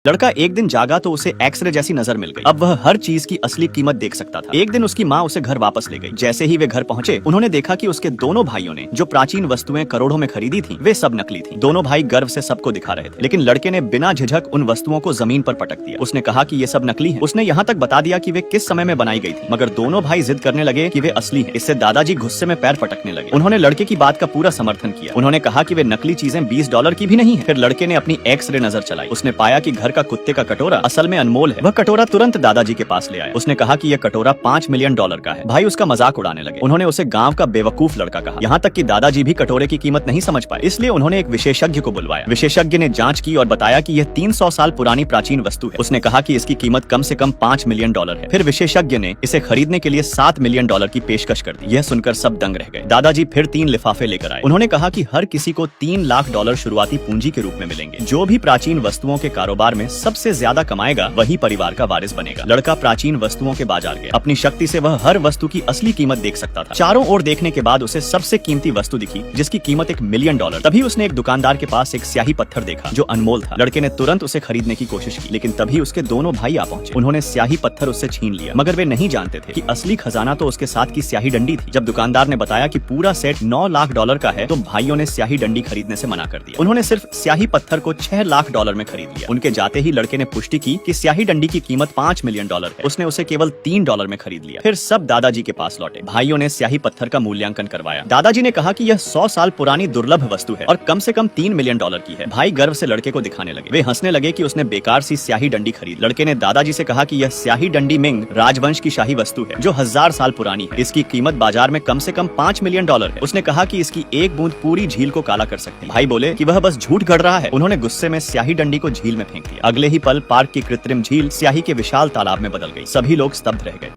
लड़का एक दिन जागा तो उसे एक्सरे जैसी नजर मिल गई। अब वह हर चीज की असली कीमत देख सकता था। एक दिन उसकी माँ उसे घर वापस ले गई। जैसे ही वे घर पहुंचे उन्होंने देखा कि उसके दोनों भाइयों ने जो प्राचीन वस्तुएं करोड़ों में खरीदी थी वे सब नकली थी। दोनों भाई गर्व से सबको दिखा रहे थे, लेकिन लड़के ने बिना झिझक उन वस्तुओं को जमीन पर पटक दिया। उसने कहा कि ये सब नकली है। उसने यहाँ तक बता दिया कि वे किस समय में बनाई गई थी, मगर दोनों भाई जिद करने लगे कि वे असली है। इससे दादाजी गुस्से में पैर पटकने लगे। उन्होंने लड़के की बात का पूरा समर्थन किया। उन्होंने कहा कि वे नकली चीजें $20 की भी नहीं है। फिर लड़के ने अपनी एक्सरे नजर चलाई। उसने पाया कि घर का कुत्ते का कटोरा असल में अनमोल है। वह कटोरा तुरंत दादाजी के पास ले आया। उसने कहा कि यह कटोरा $5 मिलियन का है। भाई उसका मजाक उड़ाने लगे। उन्होंने उसे गांव का बेवकूफ लड़का कहा। यहाँ तक कि दादाजी भी कटोरे की कीमत नहीं समझ पाए, इसलिए उन्होंने एक विशेषज्ञ को बुलवाया। विशेषज्ञ ने जांच की और बताया कि यह 300 साल पुरानी प्राचीन वस्तु है। उसने कहा कि इसकी कीमत कम से कम $5 मिलियन है। फिर विशेषज्ञ ने इसे खरीदने के लिए $7 मिलियन की पेशकश कर दी। यह सुनकर सब दंग रह गए। दादाजी फिर 3 लिफाफे लेकर आए। उन्होंने कहा कि हर किसी को $3 लाख शुरुआती पूंजी के रूप में मिलेंगे। जो भी प्राचीन वस्तुओं के कारोबार में सबसे ज्यादा कमाएगा वही परिवार का वारिस बनेगा। लड़का प्राचीन वस्तुओं के बाजार गया। अपनी शक्ति से वह हर वस्तु की असली कीमत देख सकता था। चारों ओर देखने के बाद उसे सबसे कीमती वस्तु दिखी जिसकी कीमत $1 मिलियन। तभी उसने एक दुकानदार के पास एक स्याही पत्थर देखा जो अनमोल था। लड़के ने तुरंत उसे खरीदने की कोशिश की, लेकिन तभी उसके दोनों भाई आ पहुंचे। उन्होंने स्याही पत्थर उससे छीन लिया, मगर वे नहीं जानते थे कि असली खजाना तो उसके साथ की स्याही डंडी थी। जब दुकानदार ने बताया कि पूरा सेट $9 लाख का है, तो भाइयों ने स्याही डंडी खरीदने से मना कर दिया। उन्होंने सिर्फ स्याही पत्थर को $6 लाख में खरीद लिया। उनके जाते ही लड़के ने पुष्टि की कि स्याही डंडी की कीमत $5 मिलियन है। उसने उसे केवल $3 में खरीद लिया। फिर सब दादाजी के पास लौटे। भाइयों ने स्याही पत्थर का मूल्यांकन करवाया। दादाजी ने कहा कि यह 100 साल पुरानी दुर्लभ वस्तु है और कम से कम $3 मिलियन की है। भाई गर्व से लड़के को दिखाने लगे। वे हंसने लगे कि उसने बेकार सी स्याही डंडी खरीद। लड़के ने दादाजी से कहा कि यह स्याही डंडी मिंग राजवंश की शाही वस्तु है जो 1000 साल पुरानी है। इसकी कीमत बाजार में कम से कम $5 मिलियन है। उसने कहा कि इसकी एक बूंद पूरी झील को काला कर सकती है। भाई बोले कि वह बस झूठ गढ़ रहा है। उन्होंने गुस्से में स्याही डंडी को झील में फेंक दिया। अगले ही पल पार्क की कृत्रिम झील स्याही के विशाल तालाब में बदल गई। सभी लोग स्तब्ध रह गए।